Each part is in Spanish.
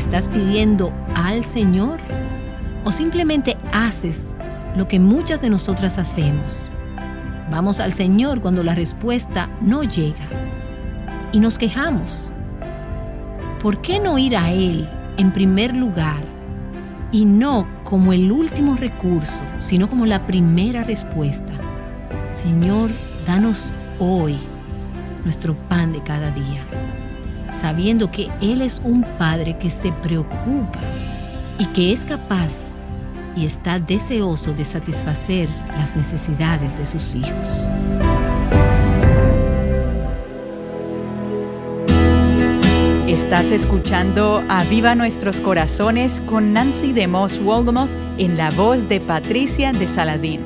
estás pidiendo al Señor? ¿O simplemente haces lo que muchas de nosotras hacemos? Vamos al Señor cuando la respuesta no llega y nos quejamos. ¿Por qué no ir a Él en primer lugar y no como el último recurso, sino como la primera respuesta? Señor, danos hoy nuestro pan de cada día, sabiendo que Él es un Padre que se preocupa y que es capaz y está deseoso de satisfacer las necesidades de sus hijos. Estás escuchando Aviva Nuestros Corazones con Nancy DeMoss Wolgemuth en la voz de Patricia de Saladín.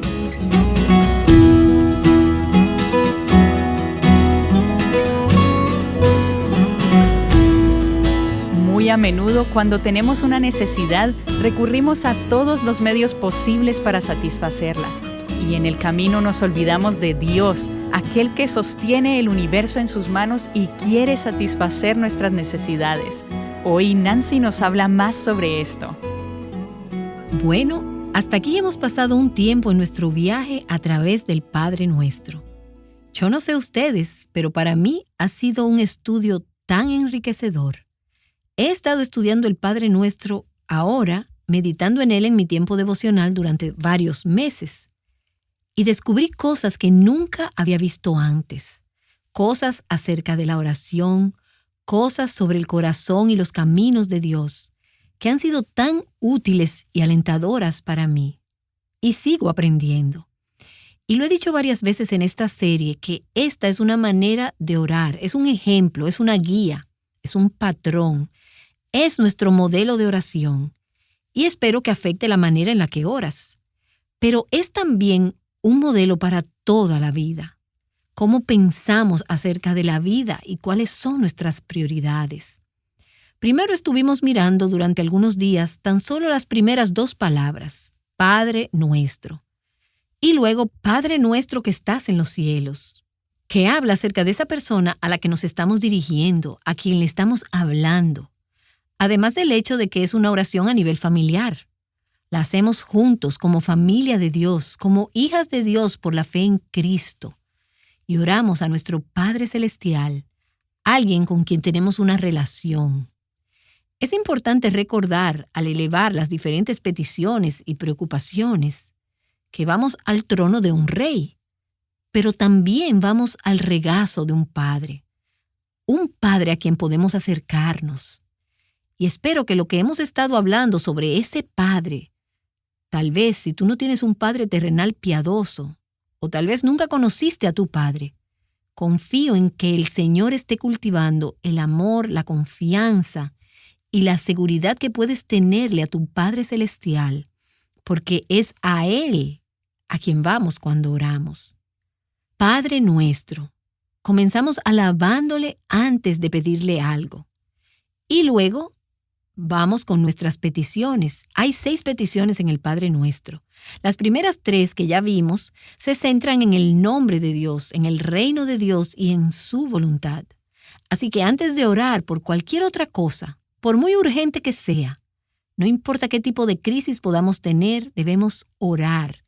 Muy a menudo, cuando tenemos una necesidad, recurrimos a todos los medios posibles para satisfacerla. Y en el camino nos olvidamos de Dios, aquel que sostiene el universo en sus manos y quiere satisfacer nuestras necesidades. Hoy Nancy nos habla más sobre esto. Bueno, hasta aquí hemos pasado un tiempo en nuestro viaje a través del Padre Nuestro. Yo no sé ustedes, pero para mí ha sido un estudio tan enriquecedor. He estado estudiando el Padre Nuestro ahora, meditando en él en mi tiempo devocional durante varios meses. Y descubrí cosas que nunca había visto antes. Cosas acerca de la oración, cosas sobre el corazón y los caminos de Dios, que han sido tan útiles y alentadoras para mí. Y sigo aprendiendo. Y lo he dicho varias veces en esta serie, que esta es una manera de orar, es un ejemplo, es una guía, es un patrón, es nuestro modelo de oración. Y espero que afecte la manera en la que oras. Pero es también un modelo para toda la vida. Cómo pensamos acerca de la vida y cuáles son nuestras prioridades. Primero estuvimos mirando durante algunos días tan solo las primeras 2 palabras, Padre Nuestro. Y luego Padre Nuestro que estás en los cielos, que habla acerca de esa persona a la que nos estamos dirigiendo, a quien le estamos hablando. Además del hecho de que es una oración a nivel familiar. La hacemos juntos como familia de Dios, como hijas de Dios por la fe en Cristo. Y oramos a nuestro Padre Celestial, alguien con quien tenemos una relación. Es importante recordar, al elevar las diferentes peticiones y preocupaciones, que vamos al trono de un rey, pero también vamos al regazo de un padre a quien podemos acercarnos. Y espero que lo que hemos estado hablando sobre ese Padre, tal vez si tú no tienes un Padre terrenal piadoso, o tal vez nunca conociste a tu Padre, confío en que el Señor esté cultivando el amor, la confianza y la seguridad que puedes tenerle a tu Padre Celestial, porque es a Él a quien vamos cuando oramos. Padre Nuestro, comenzamos alabándole antes de pedirle algo. Y luego vamos con nuestras peticiones. Hay 6 peticiones en el Padre Nuestro. Las primeras 3 que ya vimos se centran en el nombre de Dios, en el reino de Dios y en su voluntad. Así que antes de orar por cualquier otra cosa, por muy urgente que sea, no importa qué tipo de crisis podamos tener, debemos orar,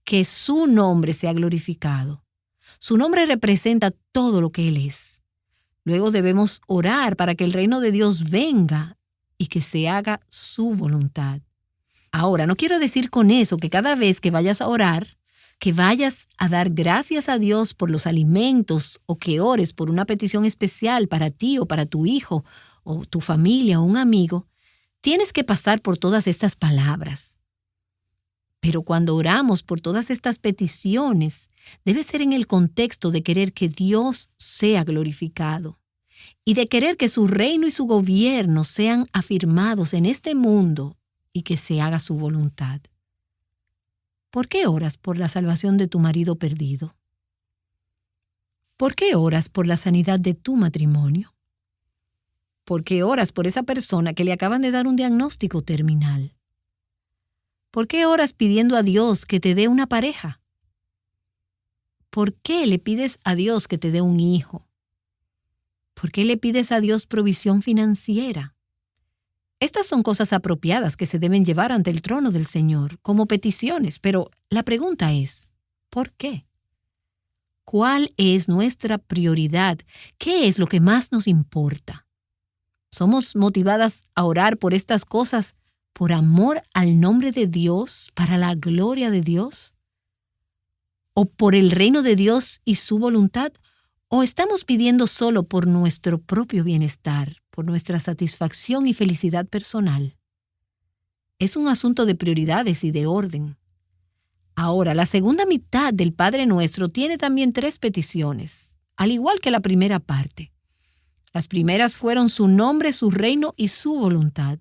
que su nombre sea glorificado. Su nombre representa todo lo que Él es. Luego debemos orar para que el reino de Dios venga y que se haga su voluntad. Ahora, no quiero decir con eso que cada vez que vayas a orar, que vayas a dar gracias a Dios por los alimentos o que ores por una petición especial para ti o para tu hijo o tu familia o un amigo, tienes que pasar por todas estas palabras. Pero cuando oramos por todas estas peticiones, debe ser en el contexto de querer que Dios sea glorificado y de querer que su reino y su gobierno sean afirmados en este mundo y que se haga su voluntad. ¿Por qué oras por la salvación de tu marido perdido? ¿Por qué oras por la sanidad de tu matrimonio? ¿Por qué oras por esa persona que le acaban de dar un diagnóstico terminal? ¿Por qué oras pidiendo a Dios que te dé una pareja? ¿Por qué le pides a Dios que te dé un hijo? ¿Por qué le pides a Dios provisión financiera? Estas son cosas apropiadas que se deben llevar ante el trono del Señor como peticiones, pero la pregunta es, ¿por qué? ¿Cuál es nuestra prioridad? ¿Qué es lo que más nos importa? ¿Somos motivadas a orar por estas cosas por amor al nombre de Dios, para la gloria de Dios? ¿O por el reino de Dios y su voluntad? ¿O estamos pidiendo solo por nuestro propio bienestar, por nuestra satisfacción y felicidad personal? Es un asunto de prioridades y de orden. Ahora, la segunda mitad del Padre Nuestro tiene también 3 peticiones, al igual que la primera parte. Las primeras fueron su nombre, su reino y su voluntad.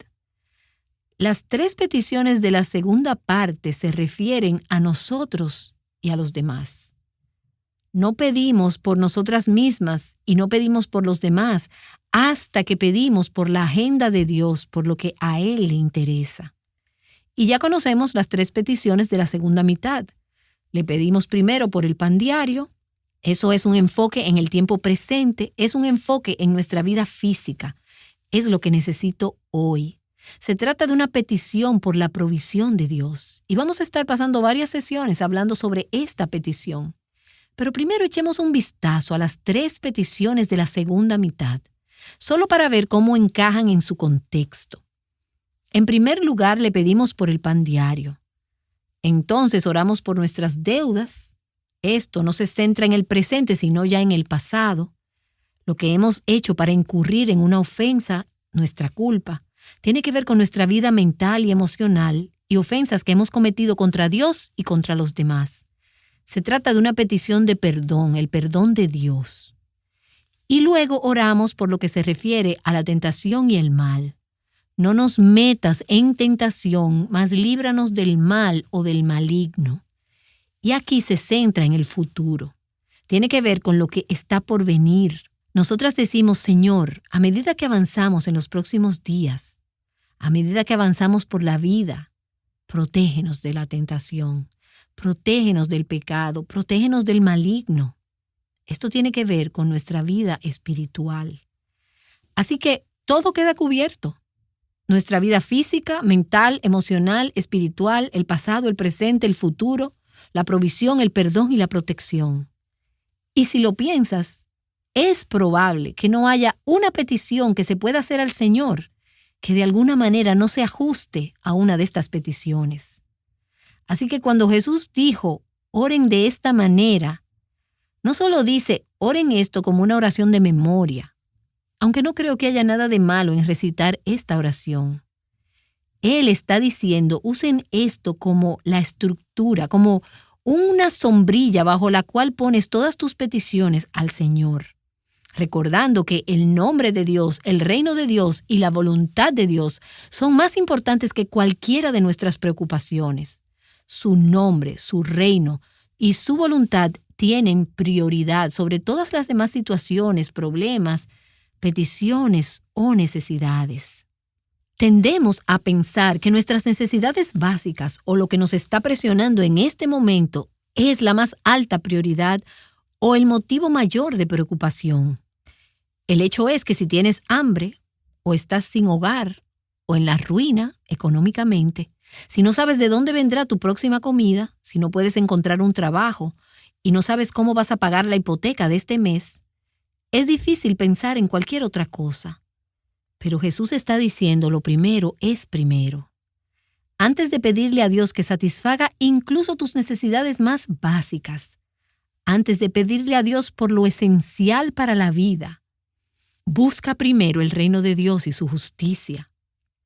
Las 3 peticiones de la segunda parte se refieren a nosotros y a los demás. No pedimos por nosotras mismas y no pedimos por los demás hasta que pedimos por la agenda de Dios, por lo que a Él le interesa. Y ya conocemos las 3 peticiones de la segunda mitad. Le pedimos primero por el pan diario. Eso es un enfoque en el tiempo presente, es un enfoque en nuestra vida física. Es lo que necesito hoy. Se trata de una petición por la provisión de Dios. Y vamos a estar pasando varias sesiones hablando sobre esta petición. Pero primero echemos un vistazo a las 3 peticiones de la segunda mitad, solo para ver cómo encajan en su contexto. En primer lugar, le pedimos por el pan diario. Entonces oramos por nuestras deudas. Esto no se centra en el presente, sino ya en el pasado. Lo que hemos hecho para incurrir en una ofensa, nuestra culpa, tiene que ver con nuestra vida mental y emocional y ofensas que hemos cometido contra Dios y contra los demás. Se trata de una petición de perdón, el perdón de Dios. Y luego oramos por lo que se refiere a la tentación y el mal. No nos metas en tentación, mas líbranos del mal o del maligno. Y aquí se centra en el futuro. Tiene que ver con lo que está por venir. Nosotras decimos, Señor, a medida que avanzamos en los próximos días, a medida que avanzamos por la vida, protégenos de la tentación, protégenos del pecado, protégenos del maligno. Esto tiene que ver con nuestra vida espiritual. Así que todo queda cubierto. Nuestra vida física, mental, emocional, espiritual, el pasado, el presente, el futuro, la provisión, el perdón y la protección. Y si lo piensas, es probable que no haya una petición que se pueda hacer al Señor que de alguna manera no se ajuste a una de estas peticiones. Así que cuando Jesús dijo, oren de esta manera, no solo dice, oren esto como una oración de memoria, aunque no creo que haya nada de malo en recitar esta oración. Él está diciendo, usen esto como la estructura, como una sombrilla bajo la cual pones todas tus peticiones al Señor, recordando que el nombre de Dios, el reino de Dios y la voluntad de Dios son más importantes que cualquiera de nuestras preocupaciones. Su nombre, su reino y su voluntad tienen prioridad sobre todas las demás situaciones, problemas, peticiones o necesidades. Tendemos a pensar que nuestras necesidades básicas o lo que nos está presionando en este momento es la más alta prioridad o el motivo mayor de preocupación. El hecho es que si tienes hambre o estás sin hogar o en la ruina económicamente, si no sabes de dónde vendrá tu próxima comida, si no puedes encontrar un trabajo y no sabes cómo vas a pagar la hipoteca de este mes, es difícil pensar en cualquier otra cosa. Pero Jesús está diciendo lo primero es primero. Antes de pedirle a Dios que satisfaga incluso tus necesidades más básicas, antes de pedirle a Dios por lo esencial para la vida, busca primero el reino de Dios y su justicia,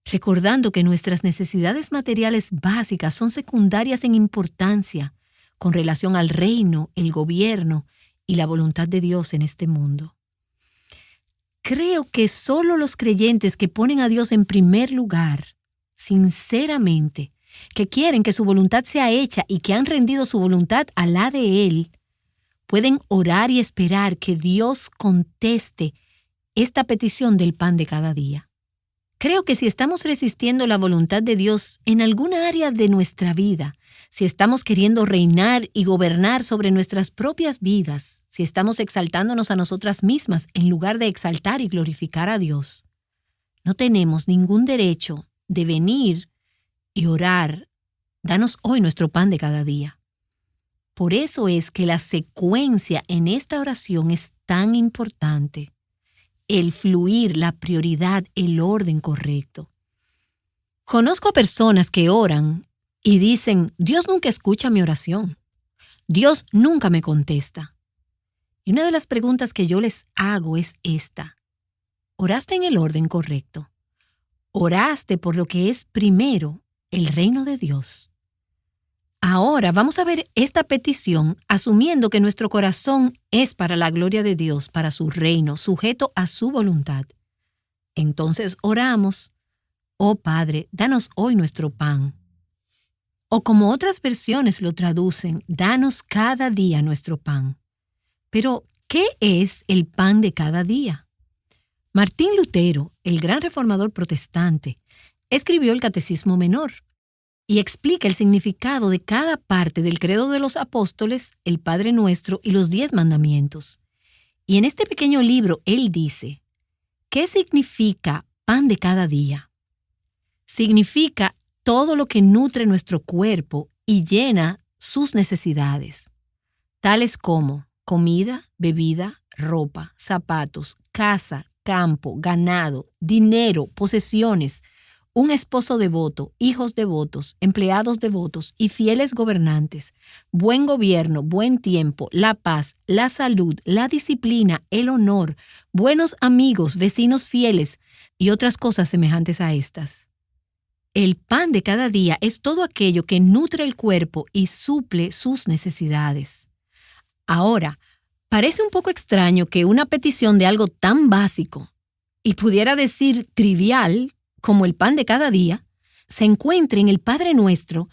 recordando que nuestras necesidades materiales básicas son secundarias en importancia con relación al reino, el gobierno y la voluntad de Dios en este mundo. Creo que solo los creyentes que ponen a Dios en primer lugar, sinceramente, que quieren que su voluntad sea hecha y que han rendido su voluntad a la de Él, pueden orar y esperar que Dios conteste esta petición del pan de cada día. Creo que si estamos resistiendo la voluntad de Dios en alguna área de nuestra vida, si estamos queriendo reinar y gobernar sobre nuestras propias vidas, si estamos exaltándonos a nosotras mismas en lugar de exaltar y glorificar a Dios, No tenemos ningún derecho de venir y orar, danos hoy nuestro pan de cada día. Por eso es que la secuencia en esta oración es tan importante. El fluir, la prioridad, el orden correcto. Conozco a personas que oran y dicen, Dios nunca escucha mi oración. Dios nunca me contesta. Y una de las preguntas que yo les hago es esta. ¿Oraste en el orden correcto? ¿Oraste por lo que es primero el reino de Dios? Ahora vamos a ver esta petición asumiendo que nuestro corazón es para la gloria de Dios, para su reino, sujeto a su voluntad. Entonces oramos, oh Padre, danos hoy nuestro pan. O como otras versiones lo traducen, danos cada día nuestro pan. Pero, ¿qué es el pan de cada día? Martín Lutero, el gran reformador protestante, escribió el Catecismo Menor y explica el significado de cada parte del credo de los apóstoles, el Padre Nuestro y los 10 mandamientos. Y en este pequeño libro él dice, ¿qué significa pan de cada día? Significa todo lo que nutre nuestro cuerpo y llena sus necesidades, tales como comida, bebida, ropa, zapatos, casa, campo, ganado, dinero, posesiones, un esposo devoto, hijos devotos, empleados devotos y fieles gobernantes, buen gobierno, buen tiempo, la paz, la salud, la disciplina, el honor, buenos amigos, vecinos fieles y otras cosas semejantes a estas. El pan de cada día es todo aquello que nutre el cuerpo y suple sus necesidades. Ahora, parece un poco extraño que una petición de algo tan básico, y pudiera decir trivial, como el pan de cada día, se encuentre en el Padre Nuestro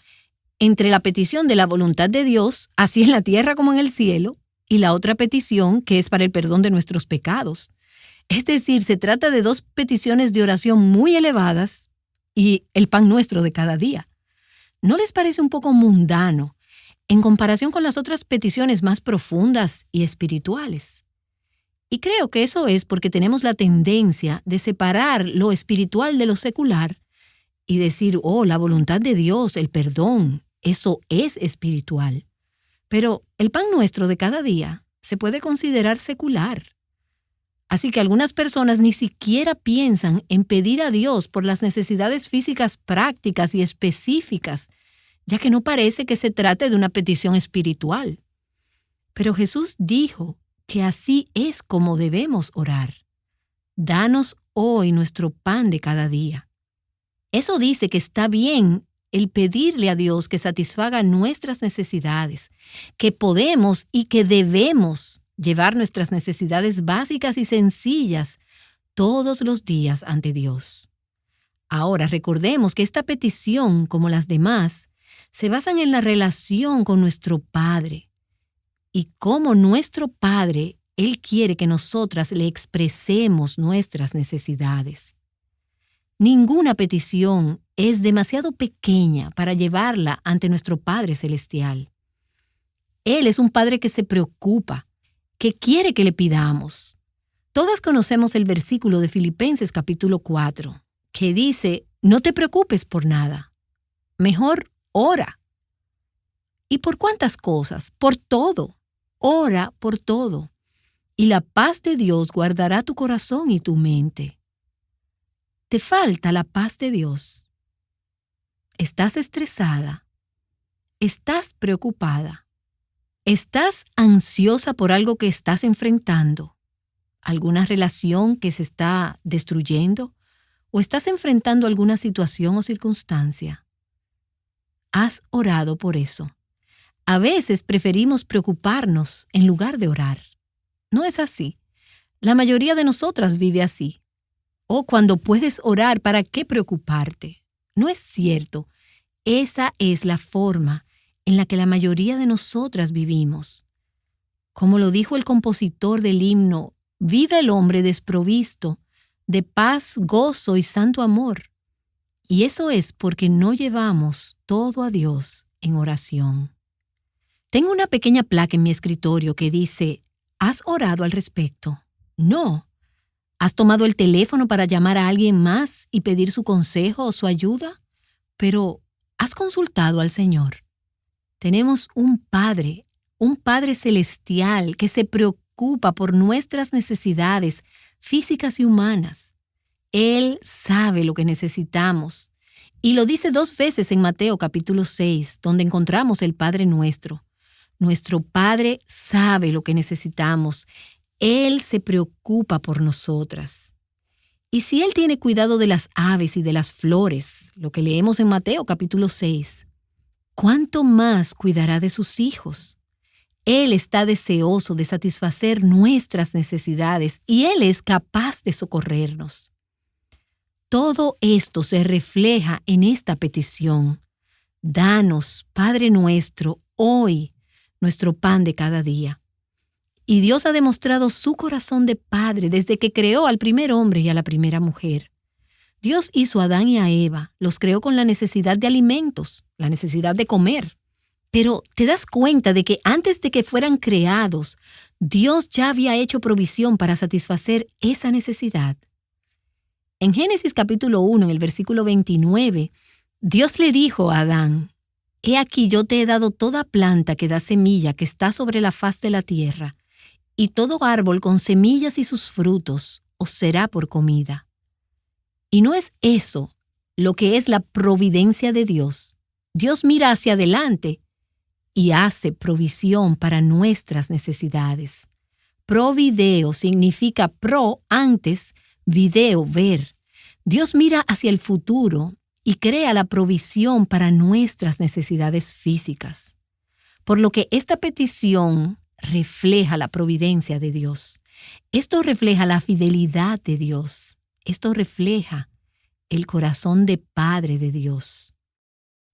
entre la petición de la voluntad de Dios, así en la tierra como en el cielo, y la otra petición que es para el perdón de nuestros pecados. Es decir, se trata de 2 peticiones de oración muy elevadas y el pan nuestro de cada día. ¿No les parece un poco mundano en comparación con las otras peticiones más profundas y espirituales? Y creo que eso es porque tenemos la tendencia de separar lo espiritual de lo secular y decir, oh, la voluntad de Dios, el perdón, eso es espiritual. Pero el pan nuestro de cada día se puede considerar secular. Así que algunas personas ni siquiera piensan en pedir a Dios por las necesidades físicas prácticas y específicas, ya que no parece que se trate de una petición espiritual. Pero Jesús dijo que así es como debemos orar. Danos hoy nuestro pan de cada día. Eso dice que está bien el pedirle a Dios que satisfaga nuestras necesidades, que podemos y que debemos llevar nuestras necesidades básicas y sencillas todos los días ante Dios. Ahora recordemos que esta petición, como las demás, se basan en la relación con nuestro Padre. Y como nuestro Padre, Él quiere que nosotras le expresemos nuestras necesidades. Ninguna petición es demasiado pequeña para llevarla ante nuestro Padre Celestial. Él es un Padre que se preocupa, que quiere que le pidamos. Todas conocemos el versículo de Filipenses capítulo 4, que dice, no te preocupes por nada, mejor ora. ¿Y por cuántas cosas? Por todo. Ora por todo, y la paz de Dios guardará tu corazón y tu mente. ¿Te falta la paz de Dios? ¿Estás estresada? ¿Estás preocupada? ¿Estás ansiosa por algo que estás enfrentando? ¿Alguna relación que se está destruyendo? ¿O estás enfrentando alguna situación o circunstancia? ¿Has orado por eso? A veces preferimos preocuparnos en lugar de orar. No es así. La mayoría de nosotras vive así. O cuando puedes orar, ¿para qué preocuparte? No es cierto. Esa es la forma en la que la mayoría de nosotras vivimos. Como lo dijo el compositor del himno, vive el hombre desprovisto de paz, gozo y santo amor. Y eso es porque no llevamos todo a Dios en oración. Tengo una pequeña placa en mi escritorio que dice, ¿has orado al respecto? No. ¿Has tomado el teléfono para llamar a alguien más y pedir su consejo o su ayuda? Pero, ¿has consultado al Señor? Tenemos un Padre celestial que se preocupa por nuestras necesidades físicas y humanas. Él sabe lo que necesitamos. Y lo dice 2 veces en Mateo capítulo 6, donde encontramos el Padre Nuestro. Nuestro Padre sabe lo que necesitamos. Él se preocupa por nosotras. Y si Él tiene cuidado de las aves y de las flores, lo que leemos en Mateo capítulo 6, ¿cuánto más cuidará de sus hijos? Él está deseoso de satisfacer nuestras necesidades y Él es capaz de socorrernos. Todo esto se refleja en esta petición. Danos, Padre nuestro, hoy nuestro pan de cada día. Y Dios ha demostrado su corazón de Padre desde que creó al primer hombre y a la primera mujer. Dios hizo a Adán y a Eva, los creó con la necesidad de alimentos, la necesidad de comer. Pero ¿te das cuenta de que antes de que fueran creados, Dios ya había hecho provisión para satisfacer esa necesidad? En Génesis capítulo 1, en el versículo 29, Dios le dijo a Adán: «He aquí yo te he dado toda planta que da semilla que está sobre la faz de la tierra, y todo árbol con semillas y sus frutos os será por comida». ¿Y no es eso lo que es la providencia de Dios? Dios mira hacia adelante y hace provisión para nuestras necesidades. Provideo significa pro, antes, video, ver. Dios mira hacia el futuro y crea la provisión para nuestras necesidades físicas. Por lo que esta petición refleja la providencia de Dios. Esto refleja la fidelidad de Dios. Esto refleja el corazón de Padre de Dios.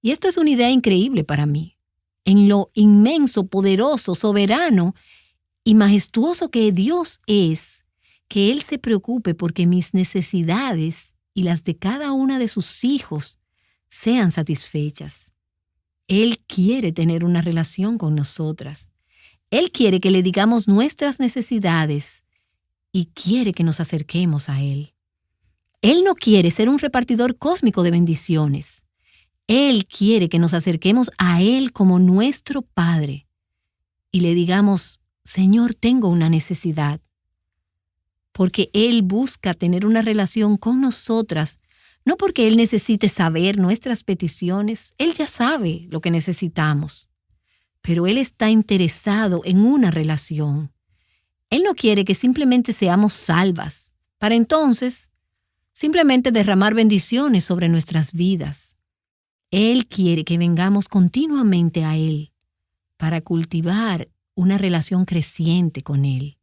Y esto es una idea increíble para mí. En lo inmenso, poderoso, soberano y majestuoso que Dios es, que Él se preocupe porque mis necesidades y las de cada una de sus hijos sean satisfechas. Él quiere tener una relación con nosotras. Él quiere que le digamos nuestras necesidades y quiere que nos acerquemos a Él. Él no quiere ser un repartidor cósmico de bendiciones. Él quiere que nos acerquemos a Él como nuestro Padre y le digamos: «Señor, tengo una necesidad». Porque Él busca tener una relación con nosotras, no porque Él necesite saber nuestras peticiones. Él ya sabe lo que necesitamos. Pero Él está interesado en una relación. Él no quiere que simplemente seamos salvas, para entonces simplemente derramar bendiciones sobre nuestras vidas. Él quiere que vengamos continuamente a Él para cultivar una relación creciente con Él.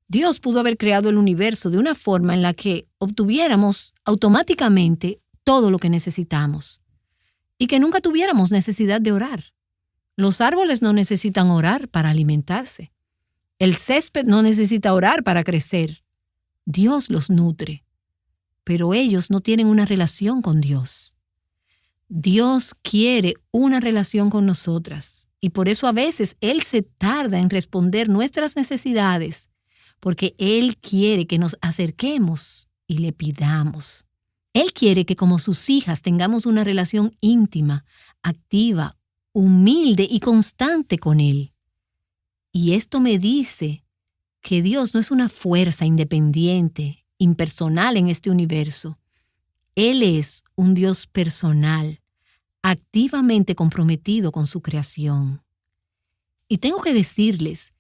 Dios pudo haber creado el universo de una forma en la que obtuviéramos automáticamente todo lo que necesitamos y que nunca tuviéramos necesidad de orar. Los árboles no necesitan orar para alimentarse. El césped no necesita orar para crecer. Dios los nutre, pero ellos no tienen una relación con Dios. Dios quiere una relación con nosotras y por eso a veces Él se tarda en responder nuestras necesidades, porque Él quiere que nos acerquemos y le pidamos. Él quiere que como sus hijas tengamos una relación íntima, activa, humilde y constante con Él. Y esto me dice que Dios no es una fuerza independiente, impersonal en este universo. Él es un Dios personal, activamente comprometido con su creación. Y tengo que decirles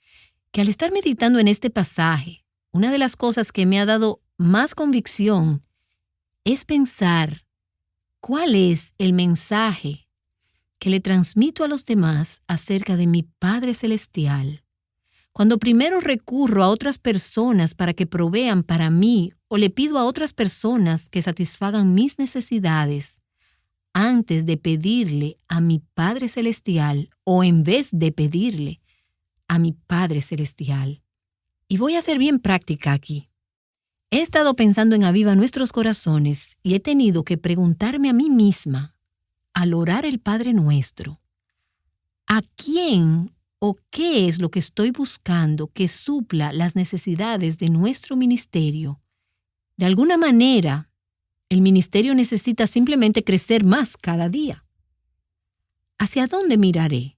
que al estar meditando en este pasaje, una de las cosas que me ha dado más convicción es pensar cuál es el mensaje que le transmito a los demás acerca de mi Padre Celestial. Cuando primero recurro a otras personas para que provean para mí o le pido a otras personas que satisfagan mis necesidades, antes de pedirle a mi Padre Celestial o en vez de pedirle a mi Padre Celestial. Y voy a ser bien práctica aquí. He estado pensando en Aviva Nuestros Corazones y he tenido que preguntarme a mí misma, al orar el Padre Nuestro, ¿a quién o qué es lo que estoy buscando que supla las necesidades de nuestro ministerio De alguna manera, el ministerio necesita simplemente crecer más cada día. ¿Hacia dónde miraré?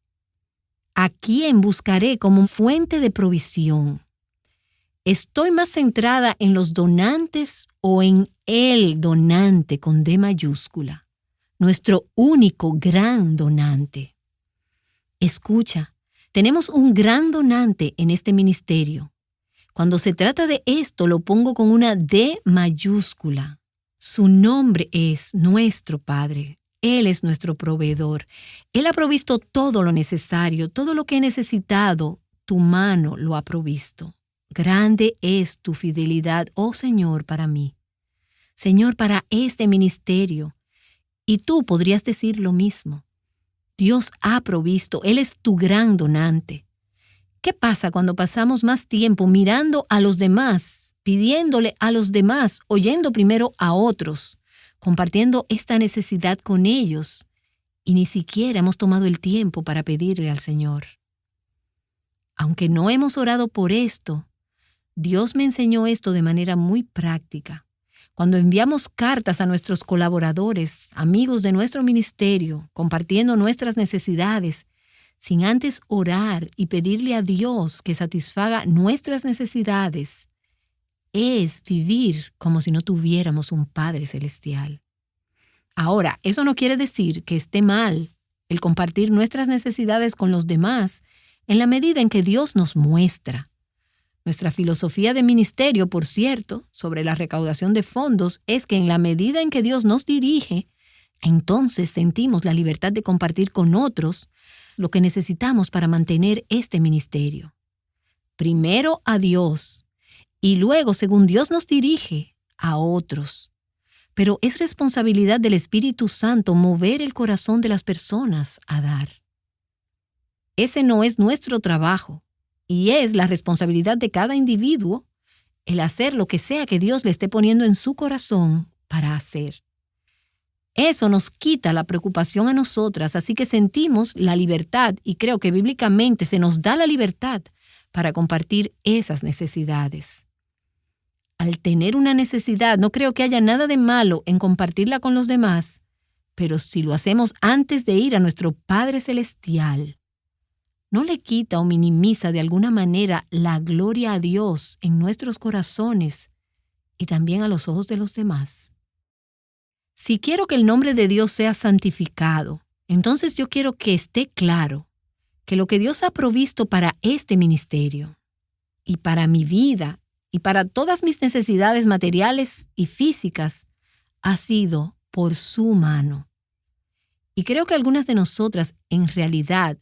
¿A quién buscaré como fuente de provisión? ¿Estoy más centrada en los donantes o en el donante con D mayúscula? Nuestro único gran donante. Escucha, tenemos un gran donante en este ministerio. Cuando se trata de esto, lo pongo con una D mayúscula. Su nombre es nuestro Padre. Él es nuestro proveedor. Él ha provisto todo lo necesario, todo lo que he necesitado, tu mano lo ha provisto. Grande es tu fidelidad, oh Señor, para mí. Señor, para este ministerio. Y tú podrías decir lo mismo. Dios ha provisto, Él es tu gran donante. ¿Qué pasa cuando pasamos más tiempo mirando a los demás, pidiéndole a los demás, oyendo primero a otros, compartiendo esta necesidad con ellos, y ni siquiera hemos tomado el tiempo para pedirle al Señor? Aunque no hemos orado por esto, Dios me enseñó esto de manera muy práctica. Cuando enviamos cartas a nuestros colaboradores, amigos de nuestro ministerio, compartiendo nuestras necesidades, sin antes orar y pedirle a Dios que satisfaga nuestras necesidades, es vivir como si no tuviéramos un Padre Celestial. Ahora, eso no quiere decir que esté mal el compartir nuestras necesidades con los demás en la medida en que Dios nos muestra. Nuestra filosofía de ministerio, por cierto, sobre la recaudación de fondos es que en la medida en que Dios nos dirige, entonces sentimos la libertad de compartir con otros lo que necesitamos para mantener este ministerio. Primero a Dios y luego, según Dios nos dirige, a otros. Pero es responsabilidad del Espíritu Santo mover el corazón de las personas a dar. Ese no es nuestro trabajo. Y es la responsabilidad de cada individuo el hacer lo que sea que Dios le esté poniendo en su corazón para hacer. Eso nos quita la preocupación a nosotras, así que sentimos la libertad, y creo que bíblicamente se nos da la libertad para compartir esas necesidades. Al tener una necesidad, no creo que haya nada de malo en compartirla con los demás, pero si lo hacemos antes de ir a nuestro Padre Celestial, ¿no le quita o minimiza de alguna manera la gloria a Dios en nuestros corazones y también a los ojos de los demás? Si quiero que el nombre de Dios sea santificado, entonces yo quiero que esté claro que lo que Dios ha provisto para este ministerio y para mi vida y para todas mis necesidades materiales y físicas ha sido por su mano. Y creo que algunas de nosotras en realidad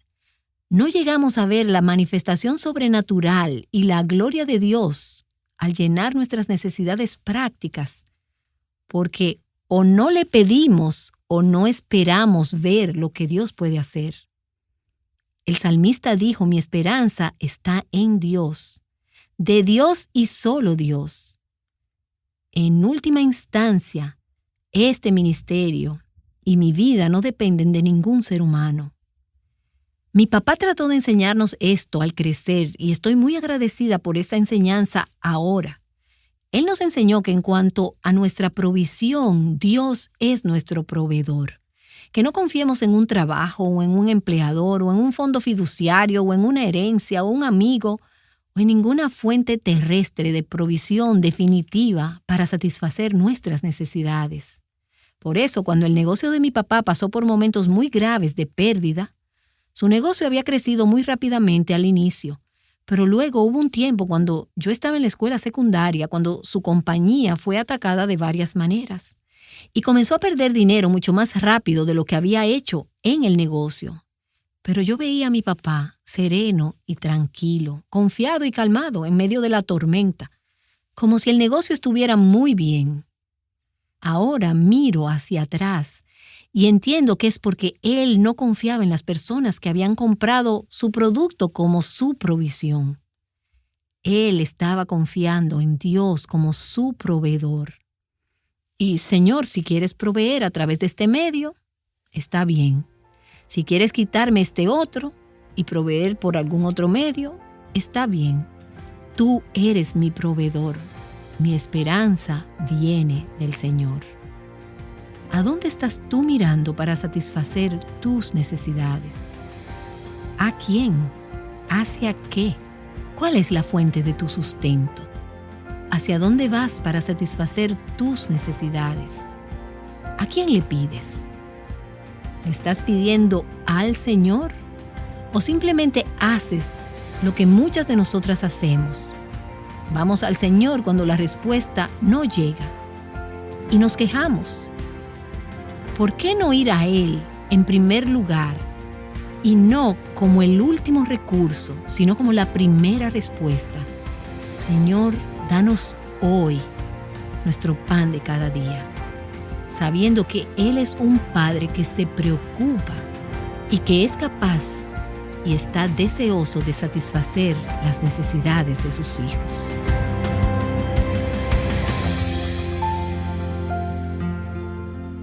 no llegamos a ver la manifestación sobrenatural y la gloria de Dios al llenar nuestras necesidades prácticas, porque o no le pedimos o no esperamos ver lo que Dios puede hacer. El salmista dijo: mi esperanza está en Dios, de Dios y solo Dios. En última instancia, este ministerio y mi vida no dependen de ningún ser humano. Mi papá trató de enseñarnos esto al crecer y estoy muy agradecida por esa enseñanza ahora. Él nos enseñó que en cuanto a nuestra provisión, Dios es nuestro proveedor. Que no confiemos en un trabajo o en un empleador o en un fondo fiduciario o en una herencia o un amigo o en ninguna fuente terrestre de provisión definitiva para satisfacer nuestras necesidades. Por eso, cuando el negocio de mi papá pasó por momentos muy graves de pérdida, su negocio había crecido muy rápidamente al inicio, pero luego hubo un tiempo cuando yo estaba en la escuela secundaria, cuando su compañía fue atacada de varias maneras y comenzó a perder dinero mucho más rápido de lo que había hecho en el negocio. Pero yo veía a mi papá sereno y tranquilo, confiado y calmado en medio de la tormenta, como si el negocio estuviera muy bien. Ahora miro hacia atrás y entiendo que es porque él no confiaba en las personas que habían comprado su producto como su provisión. Él estaba confiando en Dios como su proveedor. Y, Señor, si quieres proveer a través de este medio, está bien. Si quieres quitarme este otro y proveer por algún otro medio, está bien. Tú eres mi proveedor. mi esperanza viene del Señor. ¿A dónde estás tú mirando para satisfacer tus necesidades? ¿A quién? ¿Hacia qué? ¿Cuál es la fuente de tu sustento? ¿Hacia dónde vas para satisfacer tus necesidades? ¿A quién le pides? ¿Le estás pidiendo al Señor? ¿O simplemente haces lo que muchas de nosotras hacemos? Vamos al Señor cuando la respuesta no llega y nos quejamos. ¿Por qué no ir a Él en primer lugar y no como el último recurso, sino como la primera respuesta? Señor, danos hoy nuestro pan de cada día, sabiendo que Él es un Padre que se preocupa y que es capaz y está deseoso de satisfacer las necesidades de sus hijos.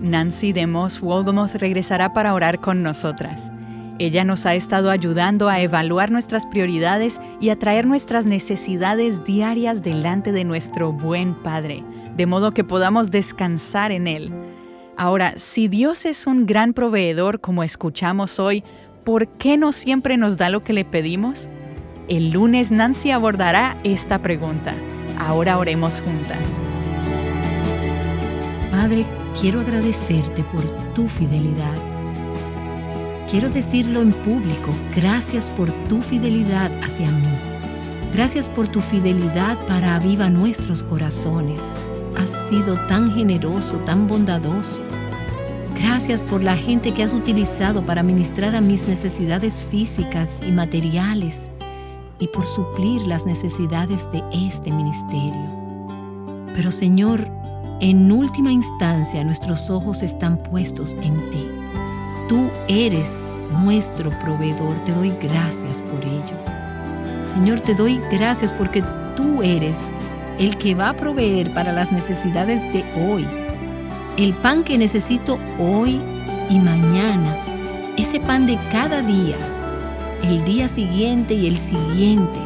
Nancy DeMoss Wolgemuth regresará para orar con nosotras. Ella nos ha estado ayudando a evaluar nuestras prioridades y a traer nuestras necesidades diarias delante de nuestro buen Padre, de modo que podamos descansar en Él. Ahora, si Dios es un gran proveedor, como escuchamos hoy, ¿por qué no siempre nos da lo que le pedimos? El lunes Nancy abordará esta pregunta. Ahora oremos juntas. Padre, quiero agradecerte por tu fidelidad. Quiero decirlo en público, gracias por tu fidelidad hacia mí. Gracias por tu fidelidad para Aviva Nuestros Corazones. Has sido tan generoso, tan bondadoso. Gracias por la gente que has utilizado para ministrar a mis necesidades físicas y materiales y por suplir las necesidades de este ministerio. Pero Señor, en última instancia nuestros ojos están puestos en ti. Tú eres nuestro proveedor. Te doy gracias por ello. Señor, te doy gracias porque tú eres el que va a proveer para las necesidades de hoy. El pan que necesito hoy y mañana. Ese pan de cada día. El día siguiente y el siguiente.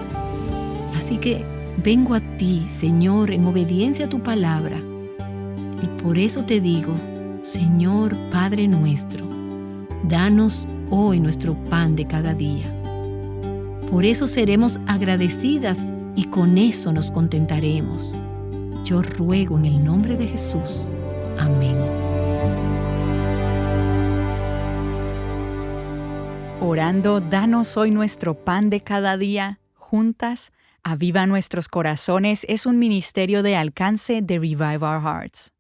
Así que vengo a ti, Señor, en obediencia a tu palabra. Y por eso te digo, Señor Padre nuestro, danos hoy nuestro pan de cada día. Por eso seremos agradecidas y con eso nos contentaremos. Yo ruego en el nombre de Jesús. Amén. Orando, danos hoy nuestro pan de cada día. Juntas, Aviva Nuestros Corazones es un ministerio de alcance de Revive Our Hearts.